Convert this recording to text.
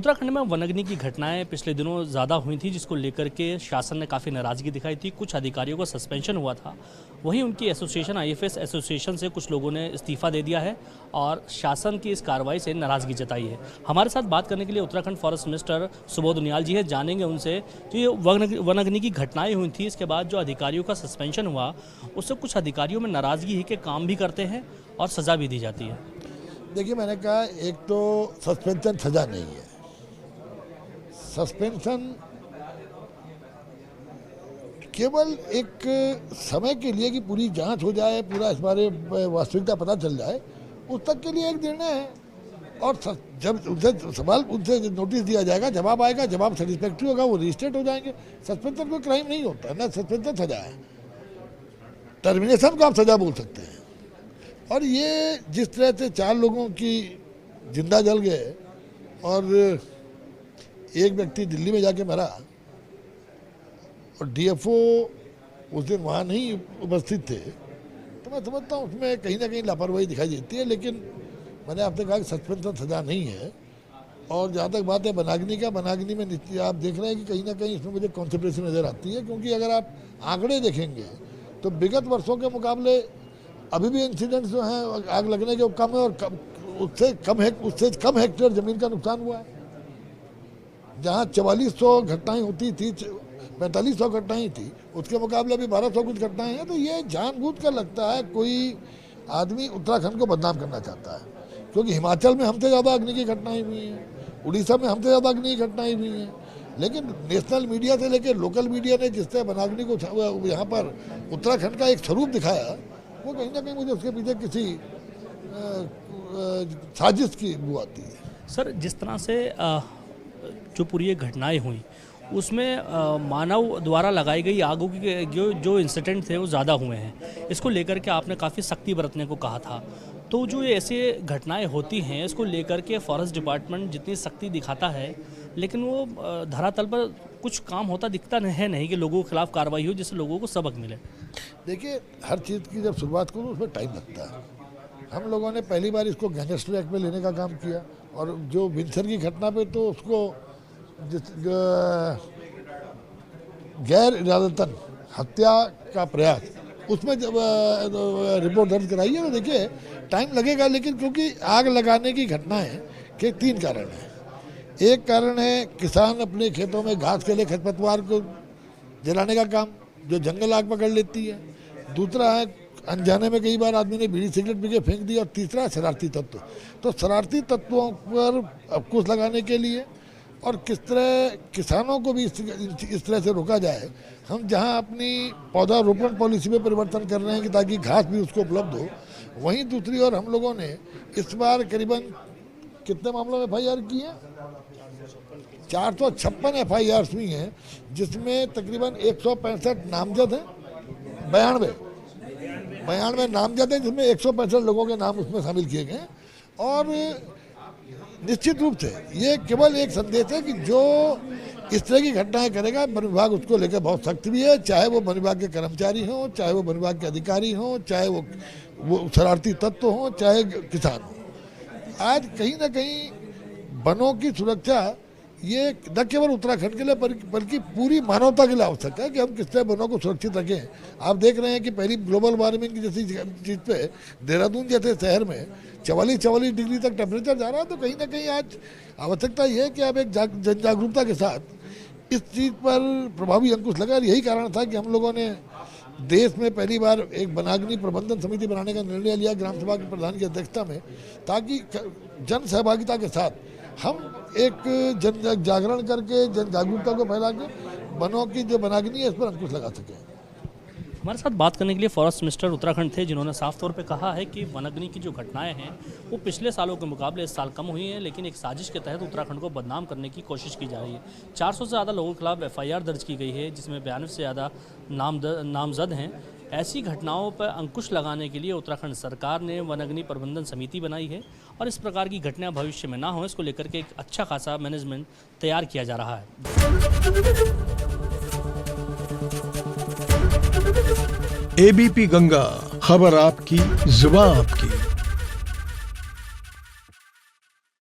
उत्तराखंड में वनाग्नि की घटनाएं पिछले दिनों ज़्यादा हुई थी, जिसको लेकर के शासन ने काफ़ी नाराज़गी दिखाई थी। कुछ अधिकारियों का सस्पेंशन हुआ था। वहीं उनकी एसोसिएशन आईएफएस एसोसिएशन से कुछ लोगों ने इस्तीफा दे दिया है और शासन की इस कार्रवाई से नाराज़गी जताई है। हमारे साथ बात करने के लिए उत्तराखंड फॉरेस्ट मिनिस्टर सुबोध उनियाल जी है। जानेंगे उनसे कि ये वनाग्नि की घटनाएँ हुई थी, इसके बाद जो अधिकारियों का सस्पेंशन हुआ उससे कुछ अधिकारियों में नाराज़गी है कि काम भी करते हैं और सज़ा भी दी जाती है। देखिए, मैंने कहा एक तो सस्पेंशन सज़ा नहीं है। सस्पेंशन केवल एक समय के लिए कि पूरी जांच हो जाए, पूरा इस बारे वास्तविकता पता चल जाए, उस तक के लिए एक निर्णय है। और जब उनसे नोटिस दिया जाएगा, जवाब आएगा, जवाब सेटिस्फैक्ट्री होगा, वो रजिस्ट्रेट हो जाएंगे। सस्पेंशन कोई क्राइम नहीं होता ना, सस्पेंशन सजा है। टर्मिनेशन को आप सजा बोल सकते हैं। और ये जिस तरह से 4 लोगों की जिंदा जल गए और एक व्यक्ति दिल्ली में जाके मरा और डीएफओ उस दिन वहाँ नहीं उपस्थित थे, तो मैं समझता हूँ उसमें कहीं ना कहीं लापरवाही दिखाई देती है। लेकिन मैंने आपसे कहा कि सस्पेंशन सजा नहीं है। और जहाँ तक बात है वनाग्नि का, वनाग्नि में आप देख रहे हैं कि कहीं ना कहीं इसमें मुझे कॉन्सेंट्रेशन नज़र आती है, क्योंकि अगर आप आंकड़े देखेंगे तो विगत वर्षों के मुकाबले अभी भी इंसिडेंट्स जो हैं आग लगने के कम है, और उससे कम हेक्टेयर ज़मीन का नुकसान हुआ है। जहाँ 4400 घटनाएं होती थी, 4500 घटनाएं थी, उसके मुकाबले अभी 1200 कुछ घटनाएं हैं। तो ये जानबूझ कर लगता है कोई आदमी उत्तराखंड को बदनाम करना चाहता है, क्योंकि हिमाचल में हमसे ज़्यादा अग्नि की घटनाएं हुई हैं, उड़ीसा में हमसे ज़्यादा अग्नि की घटनाएं हुई हैं। लेकिन नेशनल मीडिया से लेकर लोकल मीडिया ने जिस तरह वनाग्नि को यहाँ पर उत्तराखंड का एक स्वरूप दिखाया, वो कहीं ना कहीं मुझे उसके पीछे किसी साजिश की वो आती है। सर, जिस तरह से जो पूरी ये घटनाएं हुई उसमें मानव द्वारा लगाई गई आगों की जो इंसिडेंट थे वो ज़्यादा हुए हैं। इसको लेकर के आपने काफ़ी सख्ती बरतने को कहा था। तो जो ऐसे घटनाएं होती हैं, इसको लेकर के फॉरेस्ट डिपार्टमेंट जितनी सख्ती दिखाता है, लेकिन वो धरातल पर कुछ काम होता दिखता नहीं कि लोगों के खिलाफ कार्रवाई हो जिससे लोगों को सबक मिले। देखिए, हर चीज़ की जब शुरुआत करूँ उसमें टाइम लगता है। हम लोगों ने पहली बार इसको गैंगस्टर एक्ट में लेने का काम किया, और जो विंसर की घटना पे तो उसको गैर इरादतन हत्या का प्रयास, उसमें जब रिपोर्ट दर्ज कराई है, तो देखिए टाइम लगेगा। लेकिन क्योंकि आग लगाने की घटनाएं के 3 कारण हैं। एक कारण है किसान अपने खेतों में घास के लिए खरपतवार को जलाने का काम, जो जंगल आग पकड़ लेती है। दूसरा है अनजाने में कई बार आदमी ने बीड़ी सिगरेट पी के फेंक दी। और तीसरा है शरारती तत्व। तो शरारती तत्वों पर अंकुश लगाने के लिए और किस तरह किसानों को भी इस तरह से रोका जाए, हम जहां अपनी पौधारोपण पॉलिसी में परिवर्तन कर रहे हैं कि ताकि घास भी उसको उपलब्ध हो, वहीं दूसरी ओर हम लोगों ने इस बार करीबन कितने मामलों में FIR की है? 456 FIR हुई हैं, जिसमें तकरीबन 165 नामजद हैं। 92 नामजद हैं, जिसमें 165 लोगों के नाम उसमें शामिल किए गए। और निश्चित रूप से ये केवल एक संदेश है कि जो इस तरह की घटनाएं करेगा, वन विभाग उसको लेकर बहुत सख्त भी है, चाहे वो वन विभाग के कर्मचारी हों, चाहे वो वन विभाग के अधिकारी हों, चाहे वो शरारती तत्व हों, चाहे किसान हों। आज कहीं ना कहीं वनों की सुरक्षा ये न केवल उत्तराखंड के लिए बल्कि पूरी मानवता के लिए आवश्यक है कि हम किस तरह वनों को सुरक्षित रखें। आप देख रहे हैं कि पहली ग्लोबल वार्मिंग की जैसी चीज़ पे देहरादून जैसे शहर में 44 डिग्री तक टेम्परेचर जा रहा है। तो कहीं ना कहीं आज आवश्यकता ये है कि आप एक जन जागरूकता के साथ इस चीज़ पर प्रभावी अंकुश लगा। यही कारण था कि हम लोगों ने देश में पहली बार एक वनाग्नि प्रबंधन समिति बनाने का निर्णय लिया ग्राम सभा के प्रधान की अध्यक्षता में, ताकि जन सहभागिता के साथ हम एक जन जागरण करके, जन जागरूकता को फैला के वनों की जो वनाग्नि है इस पर अंकुश लगा सकें। हमारे साथ बात करने के लिए फॉरेस्ट मिनिस्टर उत्तराखंड थे, जिन्होंने साफ तौर पे कहा है कि वनाग्नि की जो घटनाएं हैं वो पिछले सालों के मुकाबले इस साल कम हुई हैं, लेकिन एक साजिश के तहत उत्तराखंड को बदनाम करने की कोशिश की जा रही है। 400 से ज़्यादा लोगों के खिलाफ FIR दर्ज की गई है, जिसमें 92 से ज़्यादा नामजद हैं। ऐसी घटनाओं पर अंकुश लगाने के लिए उत्तराखंड सरकार ने वनाग्नि प्रबंधन समिति बनाई है, और इस प्रकार की घटनाएं भविष्य में ना हो, इसको लेकर के एक अच्छा खासा मैनेजमेंट तैयार किया जा रहा है। ABP गंगा, खबर आपकी, जुबान आपकी।